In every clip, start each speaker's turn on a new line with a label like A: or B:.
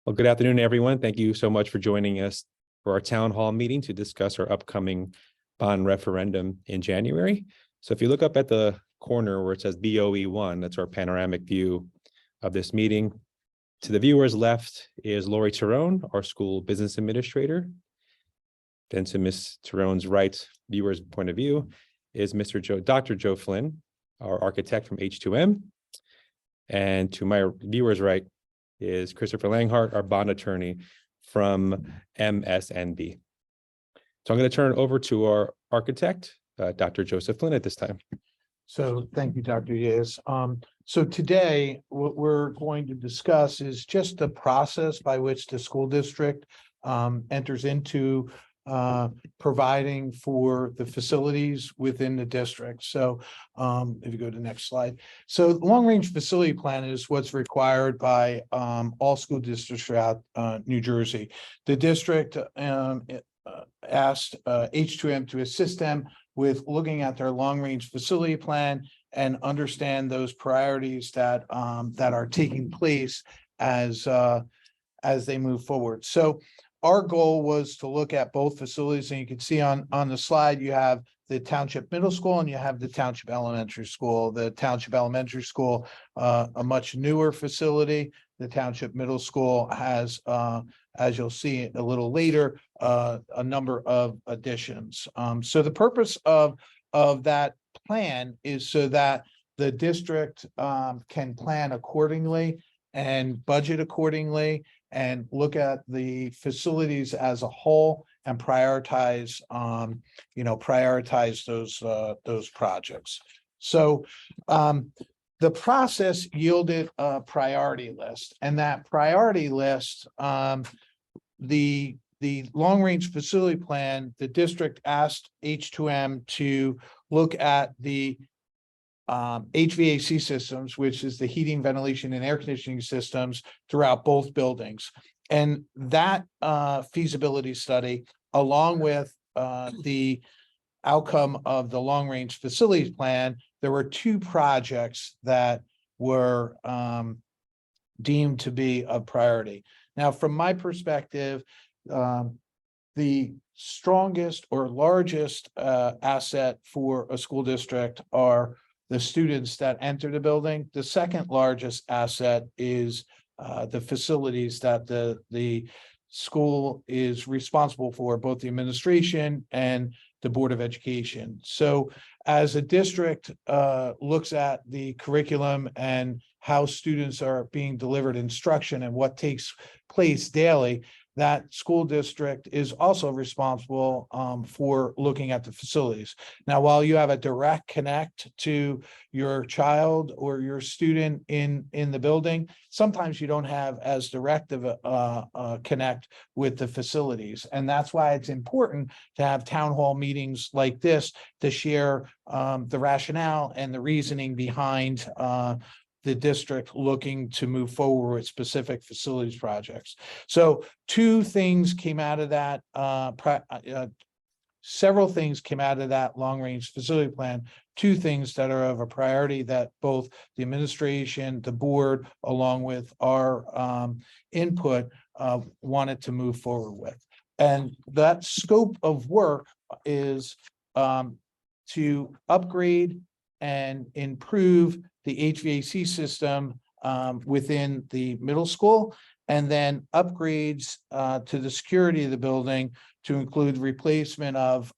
A: Well, good afternoon, everyone. Thank you so much for joining us for our town hall meeting to discuss our upcoming bond referendum in January. So if you look up at the corner where it says BOE1, that's our panoramic view of this meeting. To the viewer's left is Lori Tyrone, our school business administrator. Then to Ms. Tyrone's right, viewer's point of view, is Dr. Joe Flynn, our architect from H2M. And to my viewer's right is Christopher Langhart, our bond attorney from MSNB. So I'm going to turn it over to our architect, Dr. Joseph Flynn at this time.
B: So thank you, Dr. Yates. So today what we're going to discuss is just the process by which the school district enters into providing for the facilities within the district. So if you go to the next slide. So the long-range facility plan is what's required by all school districts throughout New Jersey. The district asked H2M to assist them with looking at their long-range facility plan and understand those priorities that are taking place as they move forward. So our goal was to look at both facilities, and you can see on the slide, you have the Township Middle School and you have the Township Elementary School. The Township Elementary School, a much newer facility. The Township Middle School has, as you'll see a little later, a number of additions. So the purpose of that plan is so that the district can plan accordingly and budget accordingly and look at the facilities as a whole and prioritize, those projects. So the process yielded a priority list, and that priority list, the long-range facility plan, the district asked H2M to look at the HVAC systems, which is the heating, ventilation, and air conditioning systems throughout both buildings. And that feasibility study, along with the outcome of the long-range facilities plan, there were two projects that were deemed to be a priority. Now, from my perspective, the strongest or largest asset for a school district are the students that enter the building. The second largest asset is the facilities that the school is responsible for, both the administration and the Board of Education. So as a district looks at the curriculum and how students are being delivered instruction and what takes place daily, that school district is also responsible for looking at the facilities. Now, while you have a direct connect to your child or your student in the building, sometimes you don't have as direct of a connect with the facilities. And that's why it's important to have town hall meetings like this to share the rationale and the reasoning behind the district looking to move forward with specific facilities projects. So two things came out of that, several things came out of that long-range facility plan, two things that are of a priority that both the administration, the board, along with our input wanted to move forward with. And that scope of work is to upgrade and improve the HVAC system within the middle school, and then upgrades to the security of the building to include replacement of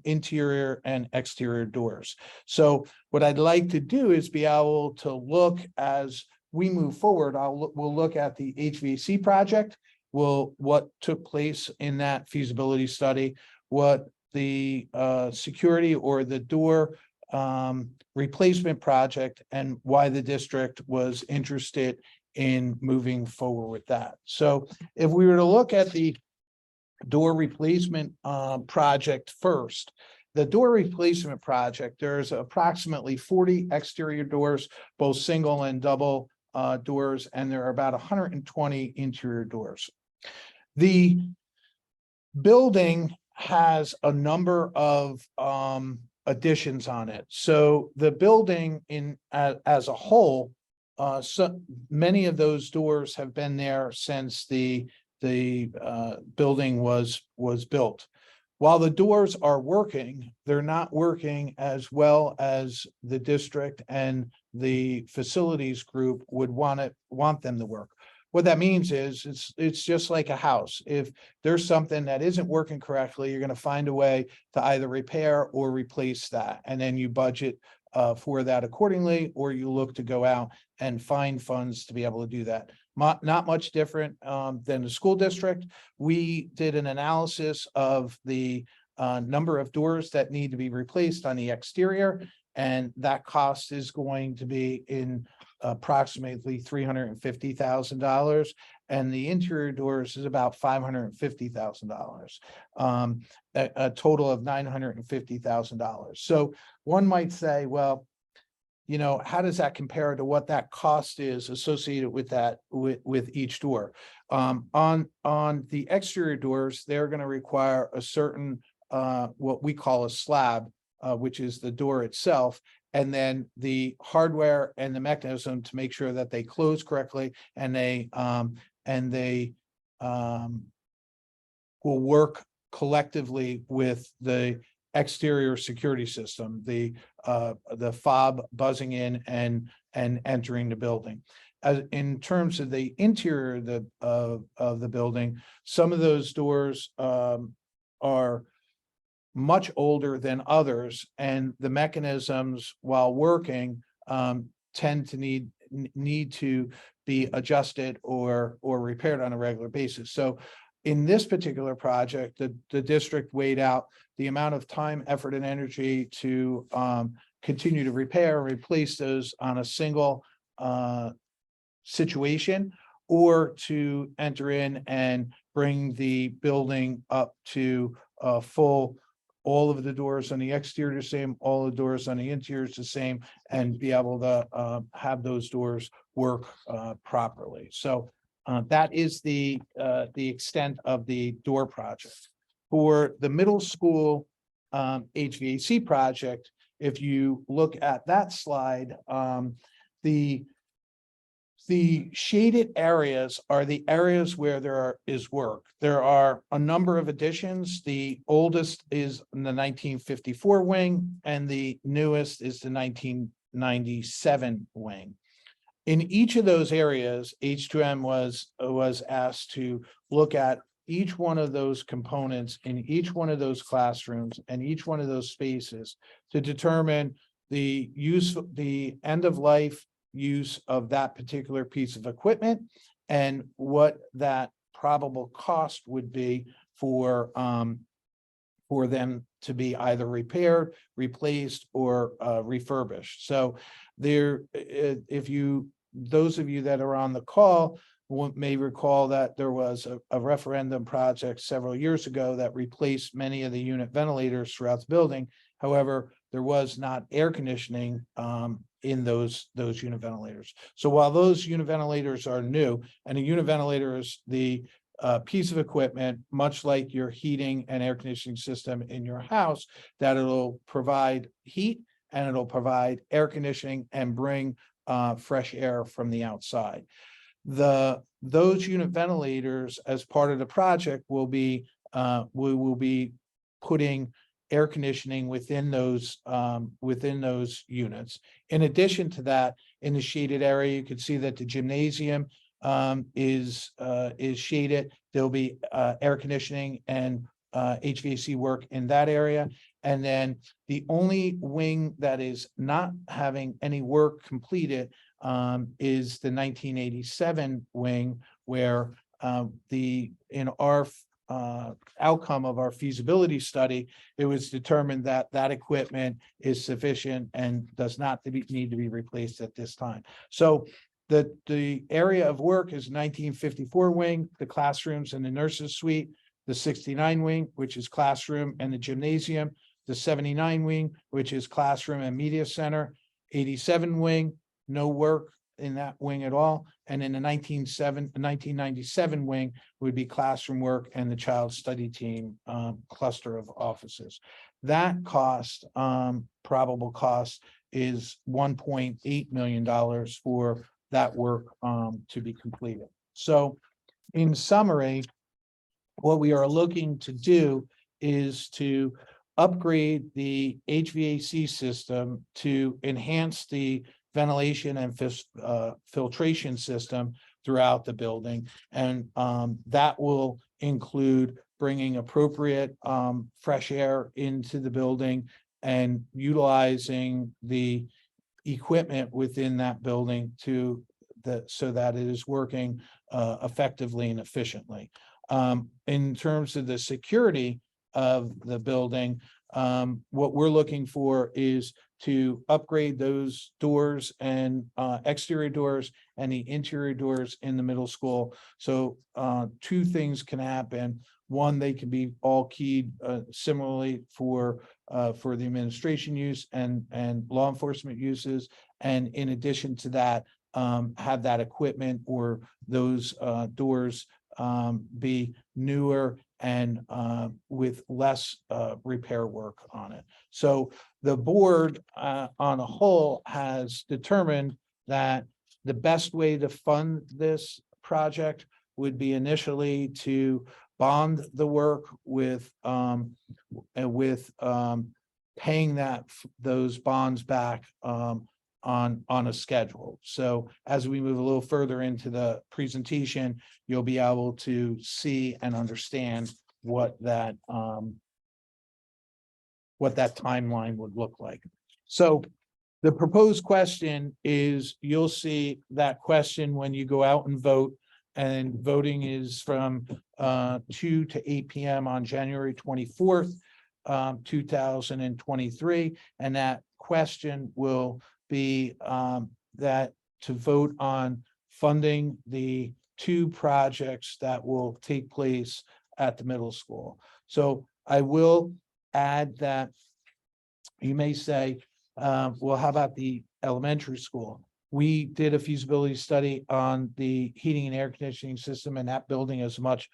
B: interior and exterior doors. So what I'd like to do is be able to look as we move forward. We'll look at the HVAC project, what took place in that feasibility study, what the security or the door replacement project, and why the district was interested in moving forward with that. So if we were to look at the door replacement project first, the door replacement project, there's approximately 40 exterior doors, both single and double doors, and there are about 120 interior doors. The building has a number of additions on it. So the building as a whole so many of those doors have been there since the building was built. While the doors are working, they're not working as well as the district and the facilities group would want them to work. What that means is it's just like a house. If there's something that isn't working correctly, you're going to find a way to either repair or replace that. And then you budget for that accordingly, or you look to go out and find funds to be able to do that. Not much different than the school district. We did an analysis of the number of doors that need to be replaced on the exterior, and that cost is going to be in approximately $350,000, and the interior doors is about $550,000, a total of $950,000. So one might say, well, you know, how does that compare to what that cost is associated with that with each door? On the exterior doors, they're going to require a certain what we call a slab, which is the door itself, and then the hardware and the mechanism to make sure that they close correctly and they will work collectively with the exterior security system, the fob buzzing in and entering the building. As in terms of the interior of the building, some of those doors are much older than others, and the mechanisms, while working, tend to need to be adjusted or repaired on a regular basis. So in this particular project, the district weighed out the amount of time, effort, and energy to continue to repair and replace those on a single situation, or to enter in and bring the building up to full, all of the doors on the exterior the same, all the doors on the interior is the same, and be able to have those doors work properly. So that is the extent of the door project. For the middle school HVAC project, if you look at that slide, the shaded areas are the areas where there is work. There are a number of additions. The oldest is in the 1954 wing, and the newest is the 1997 wing. In each of those areas, H2M was asked to look at each one of those components in each one of those classrooms and each one of those spaces to determine the use, the end of life use of that particular piece of equipment, and what that probable cost would be for them to be either repaired, replaced, or refurbished. So there, those of you that are on the call may recall that there was a referendum project several years ago that replaced many of the unit ventilators throughout the building. However, there was not air conditioning in those unit ventilators. So while those unit ventilators are new, and a unit ventilator is the piece of equipment, much like your heating and air conditioning system in your house, that it'll provide heat and it'll provide air conditioning and bring fresh air from the outside. Those unit ventilators, as part of the project, will be we will be putting air conditioning within those units. In addition to that, in the shaded area, you can see that the gymnasium is shaded. There'll be air conditioning and HVAC work in that area. And then the only wing that is not having any work completed is the 1987 wing, where in our outcome of our feasibility study, it was determined that that equipment is sufficient and does not need to be replaced at this time. So the area of work is 1954 wing, the classrooms and the nurses suite, the 69 wing, which is classroom and the gymnasium, the 79 wing, which is classroom and media center, 87 wing, no work in that wing at all. And in the 1997 wing would be classroom work and the child study team cluster of offices. That cost, probable cost, is $1.8 million for that work to be completed. So in summary, what we are looking to do is to upgrade the HVAC system to enhance the ventilation and filtration system throughout the building. And that will include bringing appropriate fresh air into the building and utilizing the equipment within that building so that it is working effectively and efficiently. In terms of the security of the building, what we're looking for is to upgrade those doors and exterior doors and the interior doors in the middle school. So two things can happen. One, they can be all keyed similarly for the administration use and law enforcement uses. And in addition to that, have that equipment or those doors be newer and with less repair work on it. So the board on a whole has determined that the best way to fund this project would be initially to bond the work with paying those bonds back on a schedule. So as we move a little further into the presentation, you'll be able to see and understand what that timeline would look like. So the proposed question is, you'll see that question when you go out and vote, and voting is from 2 to 8 p.m. on January 24th, 2023. And that question will be that to vote on funding the two projects that will take place at the middle school. So I will add that you may say, well, how about the elementary school? We did a feasibility study on the heating and air conditioning system, and that building is a much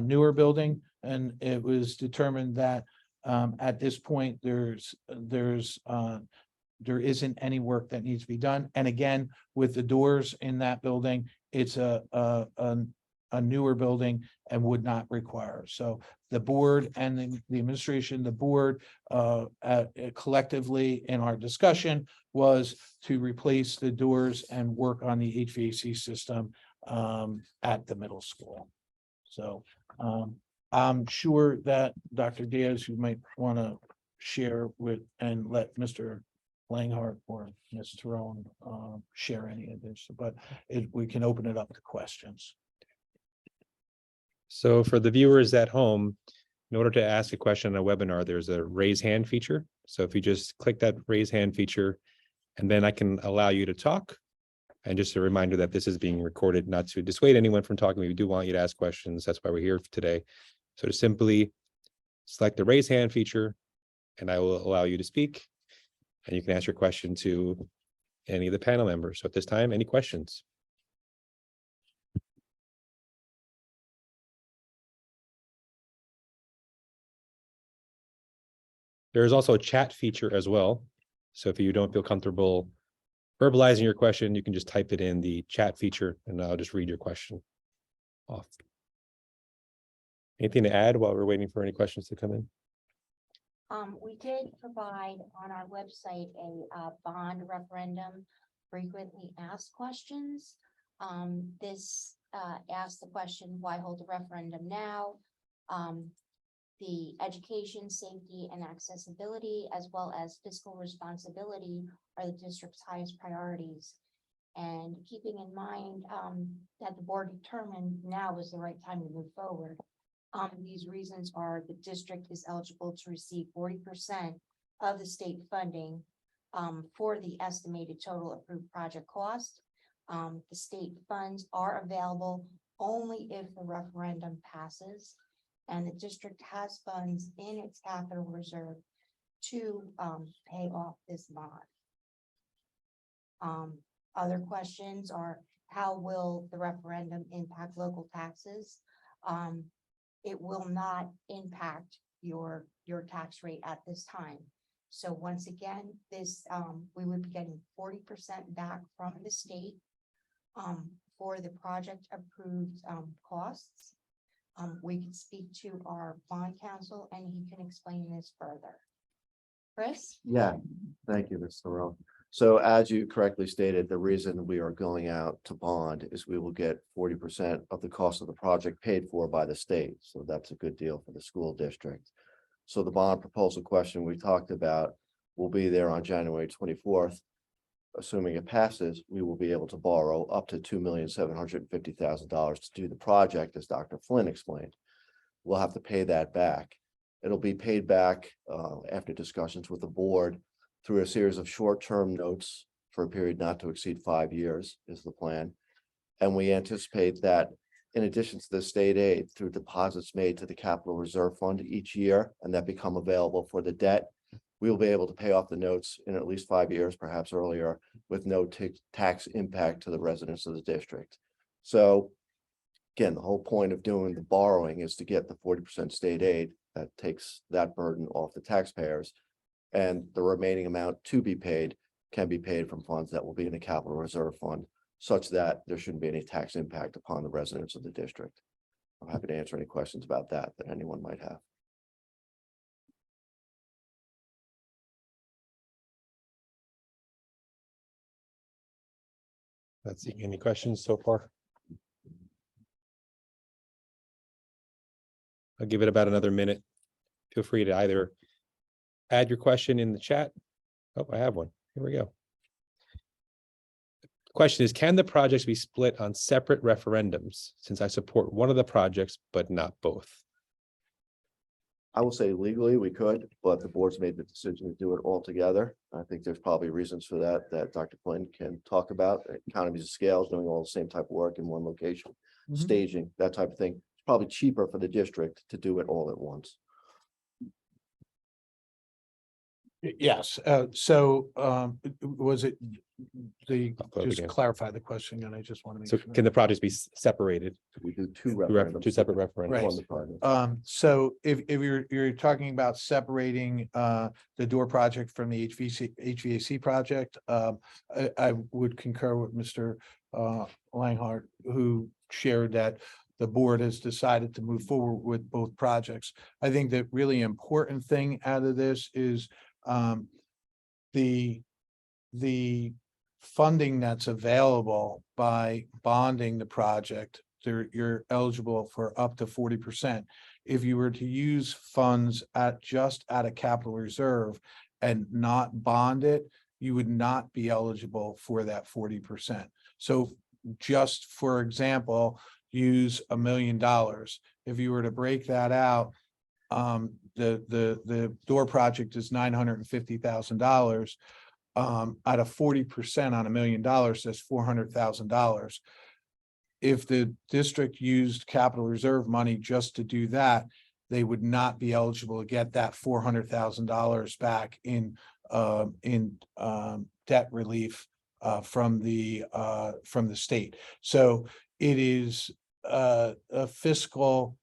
B: newer building. And it was determined that at this point, there isn't any work that needs to be done. And again, with the doors in that building, it's a newer building and would not require. So the board and the administration, the board collectively in our discussion was to replace the doors and work on the HVAC system at the middle school. So I'm sure that Dr. Diaz, you might want to share with and let Mr. Langhart or Ms. Tyrone share any of this, but we can open it up to questions.
A: So for the viewers at home, in order to ask a question on a webinar, there's a raise hand feature. So if you just click that raise hand feature, and then I can allow you to talk. And just a reminder that this is being recorded, not to dissuade anyone from talking. We do want you to ask questions. That's why we're here today. So to simply select the raise hand feature, and I will allow you to speak. And you can ask your question to any of the panel members. So at this time, any questions? There is also a chat feature as well. So if you don't feel comfortable verbalizing your question, you can just type it in the chat feature and I'll just read your question off. Anything to add while we're waiting for any questions to come in?
C: We did provide on our website a bond referendum frequently asked questions. This asks the question, why hold a referendum now? The education, safety, and accessibility, as well as fiscal responsibility, are the district's highest priorities. And keeping in mind that the board determined now is the right time to move forward. These reasons are the district is eligible to receive 40% of the state funding for the estimated total approved project cost. The state funds are available only if the referendum passes, and the district has funds in its capital reserve to pay off this bond. Other questions are, how will the referendum impact local taxes? It will not impact your tax rate at this time. So once again, this we would be getting 40% back from the state for the project approved, costs. We can speak to our bond counsel and he can explain this further. Chris?
D: Yeah, thank you, Ms. Thoreau. So as you correctly stated, the reason we are going out to bond is we will get 40% of the cost of the project paid for by the state. So that's a good deal for the school district. So the bond proposal question we talked about will be there on January 24th. Assuming it passes, we will be able to borrow up to $2,750,000 to do the project, as Dr. Flynn explained. We'll have to pay that back. It'll be paid back after discussions with the board through a series of short-term notes for a period not to exceed 5 years is the plan. And we anticipate that in addition to the state aid, through deposits made to the capital reserve fund each year and that become available for the debt, we will be able to pay off the notes in at least 5 years, perhaps earlier, with no tax impact to the residents of the district. So again, the whole point of doing the borrowing is to get the 40% state aid that takes that burden off the taxpayers. And the remaining amount to be paid can be paid from funds that will be in the capital reserve fund, such that there shouldn't be any tax impact upon the residents of the district. I'm happy to answer any questions about that anyone might have.
A: Let's see, any questions so far? I'll give it about another minute. Feel free to either add your question in the chat. Oh, I have one. Here we go. The question is, can the projects be split on separate referendums since I support one of the projects, but not both?
D: I will say legally we could, but the board's made the decision to do it all together. I think there's probably reasons for that Dr. Flynn can talk about. Economies of scale, doing all the same type of work in one location, staging, that type of thing. It's probably cheaper for the district to do it all at once.
B: Yes, was it just
A: again.
B: clarify the question, and I just want to make
A: So
B: sure.
A: can the projects be separated?
D: We do two
A: Two separate referendums.
B: Right.
D: on the project.
B: So if you're talking about separating the door project from the HVAC project, I would concur with Mr. Langhart, who shared that the board has decided to move forward with both projects. I think the really important thing out of this is the funding that's available by bonding the project. You're eligible for up to 40%. If you were to use funds just at a capital reserve and not bond it, you would not be eligible for that 40%. So just for example, use $1 million. If you were to break that out, the door project is $950,000. Out of 40% on $1 million, that's $400,000. If the district used capital reserve money just to do that, they would not be eligible to get that $400,000 back in debt relief from the state. So it is a fiscal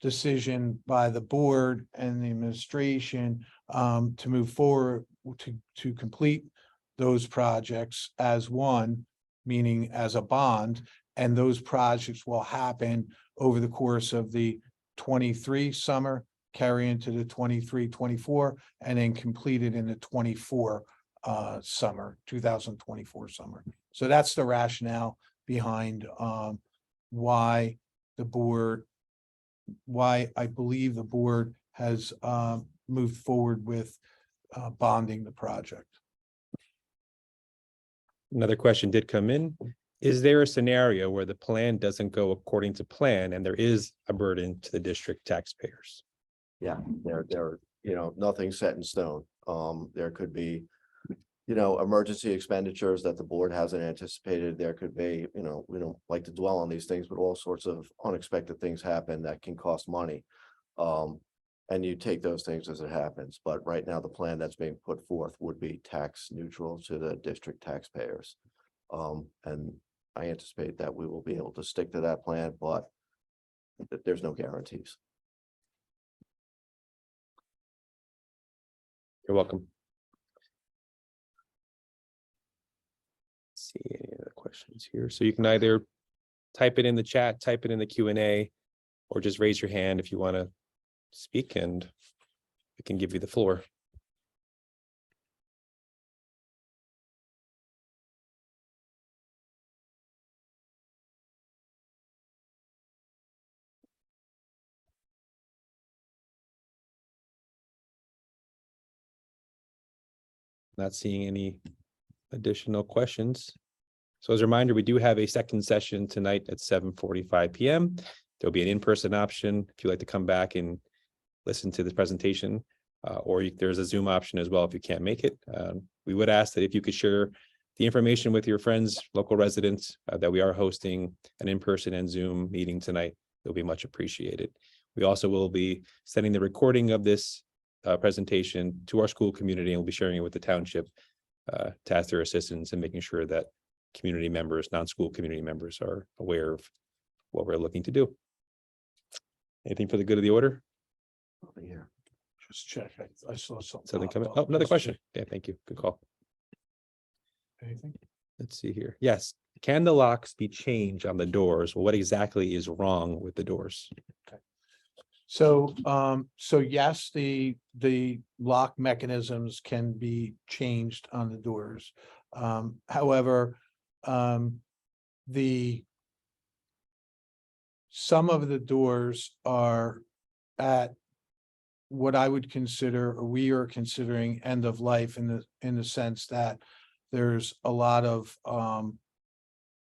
B: decision by the board and the administration to move forward to complete those projects as one, meaning as a bond, and those projects will happen over the course of the 23 summer, carry into the 23-24, and then completed in the 24 summer, 2024 summer. So that's the rationale behind why I believe the board has moved forward with bonding the project.
A: Another question did come in. Is there a scenario where the plan doesn't go according to plan and there is a burden to the district taxpayers?
D: Yeah, there, nothing's set in stone. There could be, emergency expenditures that the board hasn't anticipated. There could be, we don't like to dwell on these things, but all sorts of unexpected things happen that can cost money. And you take those things as it happens. But right now, the plan that's being put forth would be tax neutral to the district taxpayers. And I anticipate that we will be able to stick to that plan, but there's no guarantees.
A: You're welcome. Let's see any other questions. questions here. So you can either type it in the chat, type it in the Q&A, or just raise your hand if you want to speak, and we can give you the floor. Not seeing any additional questions. So as a reminder, we do have a second session tonight at 7:45 p.m. There'll be an in-person option if you'd like to come back and listen to this presentation, there's a Zoom option as well if you can't make it. We would ask that if you could share the information with your friends, local residents, that we are hosting an in-person and Zoom meeting tonight. It'll be much appreciated. We also will be sending the recording of this presentation to our school community, and we'll be sharing it with the township to ask their assistance and making sure that community members, non-school community members, are aware of what we're looking to do. Anything for the good of the order?
D: Here.
B: Just check. I saw something.
A: Something
B: pop
A: coming?
B: up.
A: Oh, another
B: Let's
A: question.
B: check.
A: Yeah, thank you. Good call.
B: Anything?
A: Let's see here. Yes. Can the locks be changed on the doors? Well, what exactly is wrong with the doors?
B: So, so yes, the lock mechanisms can be changed on the doors. However, some of the doors are at what I would consider, or we are considering, end of life in the sense that there's a lot of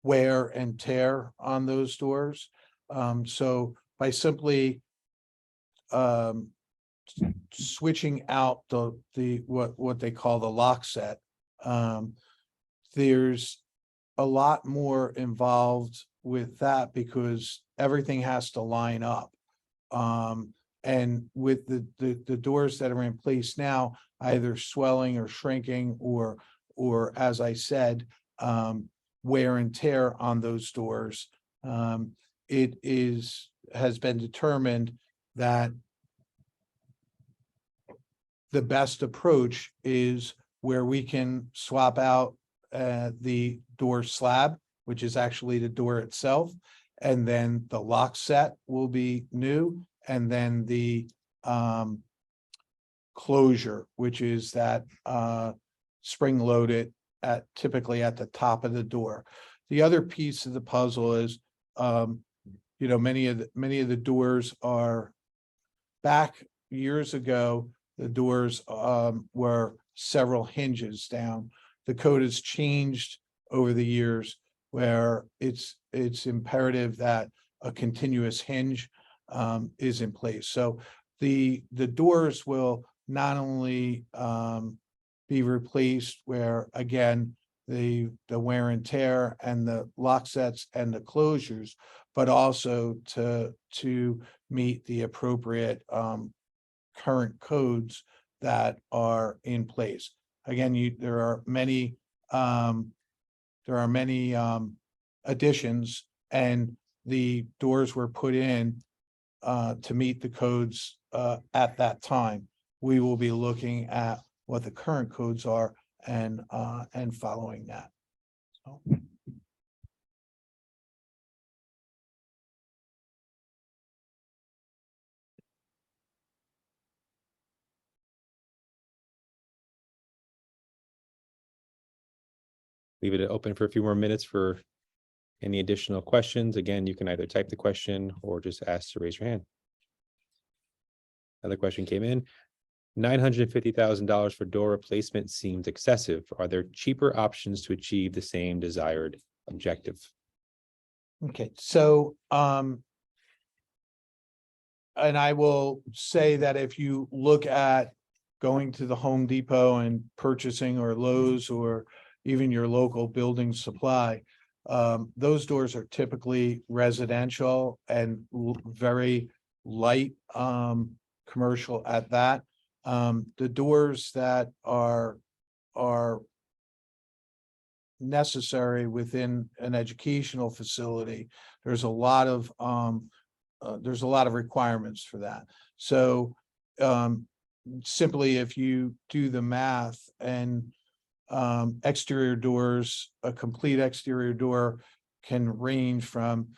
B: wear and tear on those doors. So by simply switching out the what they call the lock set, there's a lot more involved with that because everything has to line up. And with the doors that are in place now, either swelling or shrinking, or as I said, wear and tear on those doors, has been determined that the best approach is where we can swap out the door slab, which is actually the door itself, and then the lock set will be new, and then the closure, which is that spring loaded typically at the top of the door. The other piece of the puzzle is, many of the doors are, back years ago, the doors were several hinges down. The code has changed over the years where it's imperative that a continuous hinge is in place. So the doors will not only be replaced where, again, the wear and tear and the lock sets and the closures, but also to meet the appropriate current codes that are in place. Again, there are many additions, and the doors were put in to meet the codes at that time. We will be looking at what the current codes are and following that. So.
A: Leave it open for a few more minutes for any additional questions. Again, you can either type the question or just ask to raise your hand. Another question came in. $950,000 for door replacement seems excessive. Are there cheaper options to achieve the same desired objective?
B: Okay, so and I will say that if you look at going to the Home Depot and purchasing, or Lowe's, or even your local building supply, those doors are typically residential and very light commercial at that. The doors that are necessary within an educational facility, there's a lot of requirements for that. So simply, if you do the math and exterior doors, a complete exterior door can range from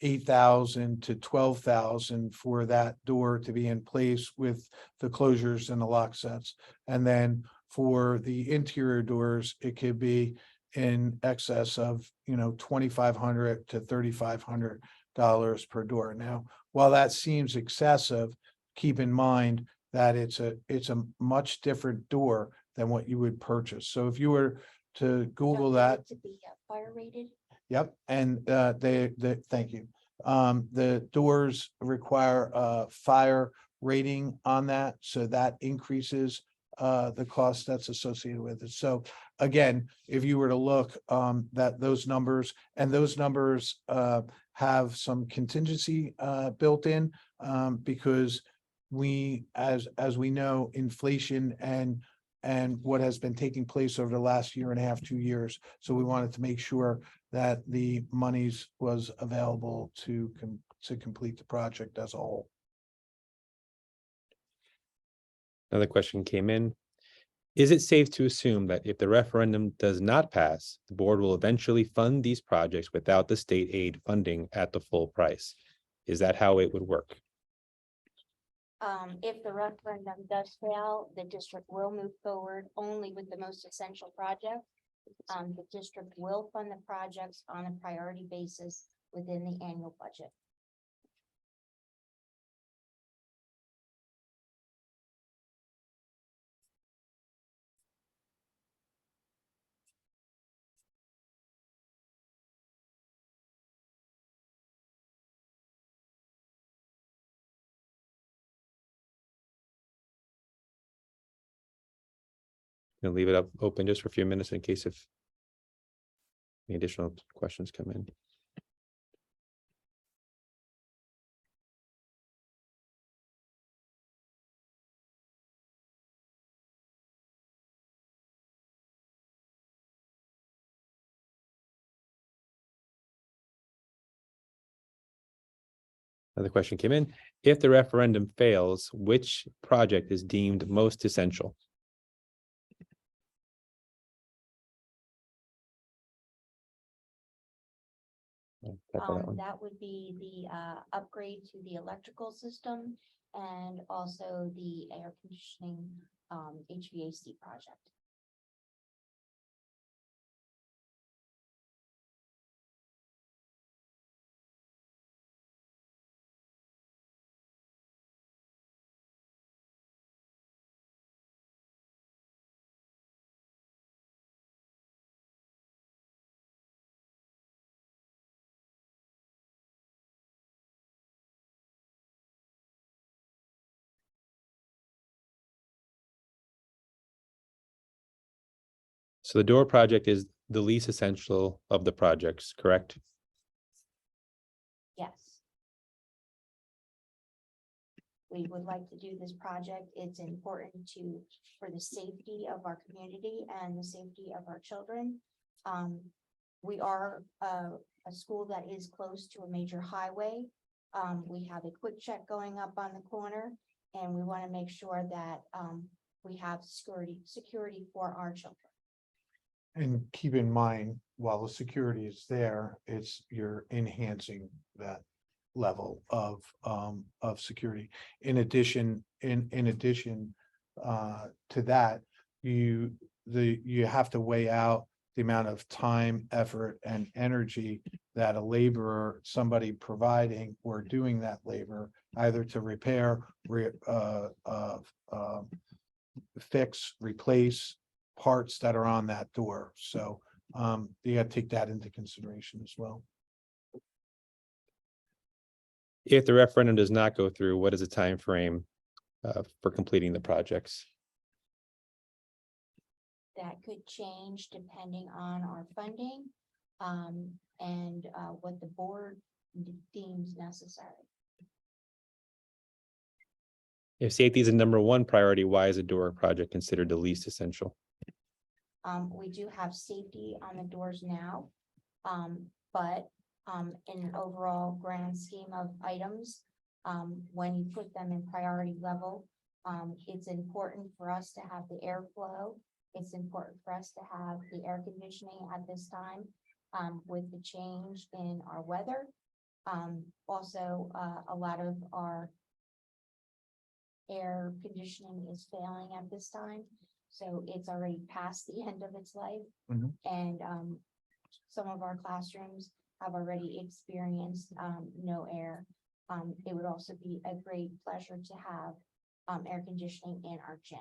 B: 8,000 to 12,000 for that door to be in place with the closures and the lock sets. And then for the interior doors, it could be in excess of, 2,500 to $3,500 per door. Now, while that seems excessive, keep in mind that it's a much different door than what you would purchase. So if you were to Google that,
C: To be fire rated.
B: yep, and thank you. The doors require a fire rating on that, so that increases the cost that's associated with it. So again, if you were to look that those numbers have some contingency built in, because we, as we know, inflation and what has been taking place over the last year and a half, 2 years. So we wanted to make sure that the monies was available to complete the project as a whole.
A: Another question came in. Is it safe to assume that if the referendum does not pass, the board will eventually fund these projects without the state aid funding at the full price? Is that how it would work?
C: If the referendum does fail, the district will move forward only with the most essential projects. The district will fund the projects on a priority basis within the annual budget.
A: Gonna leave it up open just for a few minutes in case if any additional questions come in. Another question came in. If the referendum fails, which project is deemed most essential? Tackle that one.
C: That would be the upgrade to the electrical system and also the air conditioning HVAC project.
A: So the door project is the least essential of the projects, correct?
C: Yes. We would like to do this project. It's important for the safety of our community and the safety of our children. We are a school that is close to a major highway. We have a quick check going up on the corner, and we want to make sure that we have security for our children.
B: And keep in mind, while the security is there, you're enhancing that level of security. In addition to that, you have to weigh out the amount of time, effort, and energy that a laborer, somebody providing or doing that labor, either to repair, fix, replace parts that are on that door. So you gotta take that into consideration as well.
A: If the referendum does not go through, what is the time frame for completing the projects?
C: That could change depending on our funding and what the board deems necessary.
A: If safety is a number one priority, why is a door project considered the least essential?
C: We do have safety on the doors now, but in an overall grand scheme of items, when you put them in priority level, it's important for us to have the airflow it's important for us to have the air conditioning at this time, with the change in our weather. Also, a lot of our air conditioning is failing at this time, so it's already past the end of its life.
B: Mhm.
C: And some of our classrooms have already experienced no air. It would also be a great pleasure to have air conditioning in our gym.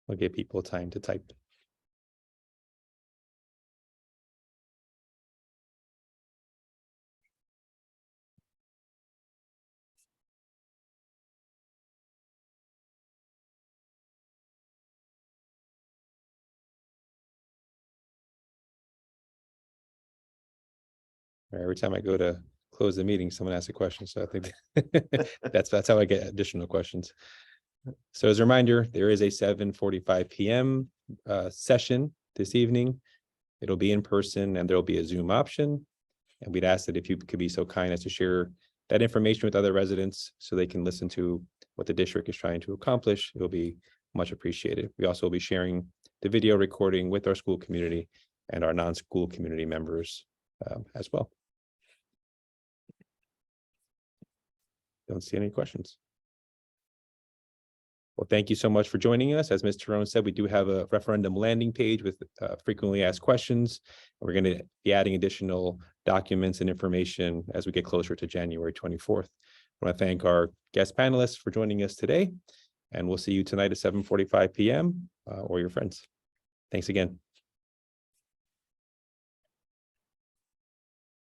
A: We'll give people time to type. Every time I go to close the meeting, someone asks a question, so I think that's how I get additional questions. So as a reminder, there is a 7:45 PM session this evening. It'll be in person and there'll be a Zoom option. And we'd ask that if you could be so kind as to share that information with other residents so they can listen to what the district is trying to accomplish. It'll be much appreciated. We also will be sharing the video recording with our school community and our non-school community members as well. Don't see any questions. Well, thank you so much for joining us. As Ms. Tyrone said, we do have a referendum landing page with frequently asked questions. We're going to be adding additional documents and information as we get closer to January 24th. I want to thank our guest panelists for joining us today, and we'll see you tonight at 7:45 PM or your friends. Thanks again.